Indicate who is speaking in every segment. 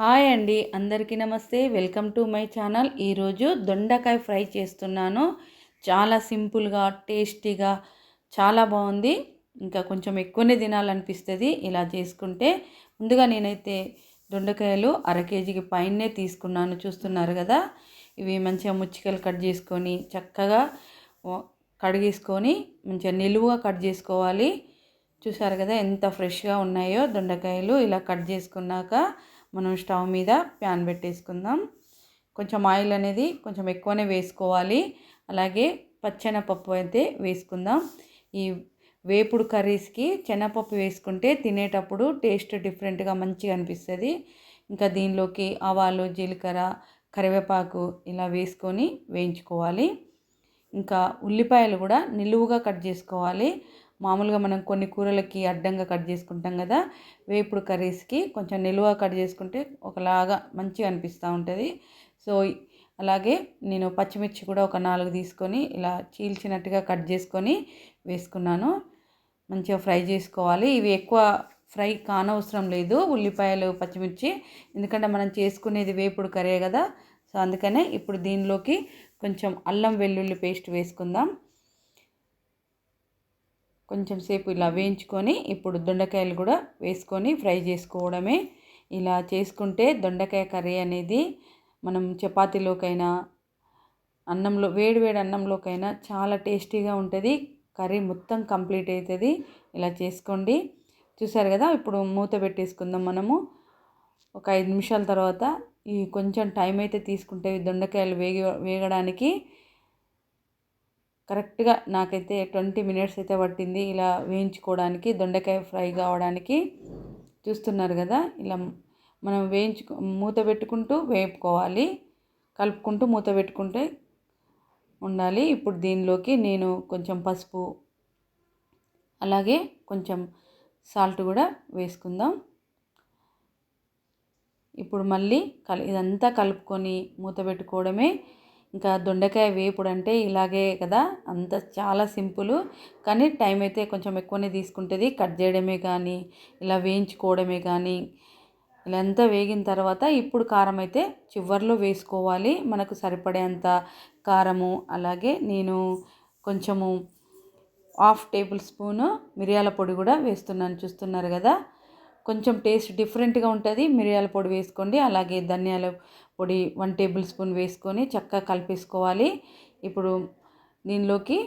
Speaker 1: Hi అండి, అందరికీ నమస్తే. Welcome to my channel. ఈరోజు దొండకాయ ఫ్రై చేస్తున్నాను. చాలా సింపుల్గా, టేస్టీగా చాలా బాగుంది. ఇంకా కొంచెం ఎక్కువనే తినాలనిపిస్తుంది ఇలా చేసుకుంటే. ముందుగా నేనైతే దొండకాయలు అర కేజీకి పైనే తీసుకున్నాను. చూస్తున్నారు కదా, ఇవి మంచిగా ముచ్చికలు కట్ చేసుకొని చక్కగా కడిగేసుకొని మంచిగా నిలువుగా కట్ చేసుకోవాలి. చూసారు కదా ఎంత ఫ్రెష్గా ఉన్నాయో దొండకాయలు. ఇలా కట్ చేసుకున్నాక మనం స్టవ్ మీద ప్యాన్ పెట్టేసుకుందాం. కొంచెం ఆయిల్ అనేది కొంచెం ఎక్కువనే వేసుకోవాలి. అలాగే పచ్చెనపప్పు అయితే వేసుకుందాం. ఈ వేపుడు కర్రీస్కి శనగపప్పు వేసుకుంటే తినేటప్పుడు టేస్ట్ డిఫరెంట్గా మంచిగా అనిపిస్తుంది. ఇంకా దీనిలోకి ఆవాలు, జీలకర్ర, కరివేపాకు ఇలా వేసుకొని వేయించుకోవాలి. ఇంకా ఉల్లిపాయలు కూడా నిలువుగా కట్ చేసుకోవాలి. మామూలుగా మనం కొన్ని కూరలకి అడ్డంగా కట్ చేసుకుంటాం కదా, వేపుడు కర్రీస్కి కొంచెం నిలువుగా కట్ చేసుకుంటే ఒకలాగా మంచిగా అనిపిస్తూ ఉంటుంది. సో అలాగే నేను పచ్చిమిర్చి కూడా ఒక 4 తీసుకొని ఇలా చీల్చినట్టుగా కట్ చేసుకొని వేసుకున్నాను. మంచిగా ఫ్రై చేసుకోవాలి. ఇవి ఎక్కువ ఫ్రై కానవసరం లేదు ఉల్లిపాయలు, పచ్చిమిర్చి, ఎందుకంటే మనం చేసుకునేది వేపుడు కర్రీ కదా. సో అందుకనే ఇప్పుడు దీనిలోకి కొంచెం అల్లం వెల్లుల్లి పేస్ట్ వేసుకుందాం. కొంచెం సేపు ఇలా వేయించుకొని ఇప్పుడు దొండకాయలు కూడా వేసుకొని ఫ్రై చేసుకోవడమే. ఇలా చేసుకుంటే దొండకాయ కర్రీ అనేది మనం చపాతీలోకైనా, అన్నంలో, వేడి వేడి అన్నంలోకైనా చాలా టేస్టీగా ఉంటుంది. కర్రీ మొత్తం కంప్లీట్ అవుతుంది. ఇలా చేసుకోండి. చూసారు కదా, ఇప్పుడు మూత పెట్టేసుకుందాం మనము. ఒక 5 నిమిషాల తర్వాత ఈ కొంచెం టైం అయితే తీసుకుంటే దొండకాయలు వేగడానికి కరెక్ట్గా నాకైతే 20 మినిట్స్ అయితే పట్టింది ఇలా వేయించుకోవడానికి, దొండకాయ ఫ్రై కావడానికి. చూస్తున్నారు కదా, ఇలా మనం మూత పెట్టుకుంటూ వేపుకోవాలి. కలుపుకుంటూ మూత పెట్టుకుంటే ఉండాలి. ఇప్పుడు దీనిలోకి నేను కొంచెం పసుపు, అలాగే కొంచెం సాల్ట్ కూడా వేసుకుందాం. ఇప్పుడు మళ్ళీ ఇదంతా కలుపుకొని మూత పెట్టుకోవడమే. ఇంకా దొండకాయ వేపుడు అంటే ఇలాగే కదా, అంత చాలా సింపుల్. కానీ టైం అయితే కొంచెం ఎక్కువనే తీసుకుంటుంది. కట్ చేయడమే కానీ, ఇలా వేయించుకోవడమే కానీ. ఇలా అంతా వేగిన తర్వాత ఇప్పుడు కారం అయితే చివర్లో వేసుకోవాలి, మనకు సరిపడేంత కారము. అలాగే నేను కొంచెము 1/2 టేబుల్ స్పూను మిరియాల పొడి కూడా వేస్తున్నాను. చూస్తున్నారు కదా, కొంచెం టేస్ట్ డిఫరెంట్గా ఉంటుంది. మిరియాల పొడి వేసుకోండి. అలాగే ధనియాల పొడి 1 టేబుల్ స్పూన్ వేసుకొని చక్కగా కలిపేసుకోవాలి. ఇప్పుడు దీనిలోకి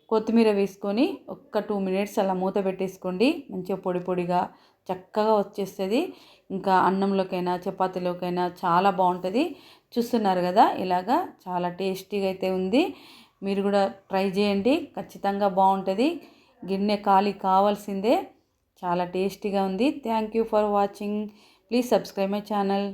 Speaker 1: కొత్తిమీర వేసుకొని ఒక్క 2 మినిట్స్ అలా మూత పెట్టేసుకోండి. మంచిగా పొడి పొడిగా చక్కగా వచ్చేస్తుంది. ఇంకా అన్నంలోకైనా చపాతీలోకైనా చాలా బాగుంటుంది. చూస్తున్నారు కదా, ఇలాగా చాలా టేస్టీగా అయితే ఉంది. మీరు కూడా ట్రై చేయండి, ఖచ్చితంగా బాగుంటుంది. గిన్నె ఖాళీ కావాల్సిందే. చాలా టేస్టీగా ఉంది. Thank you for watching. Please subscribe my channel.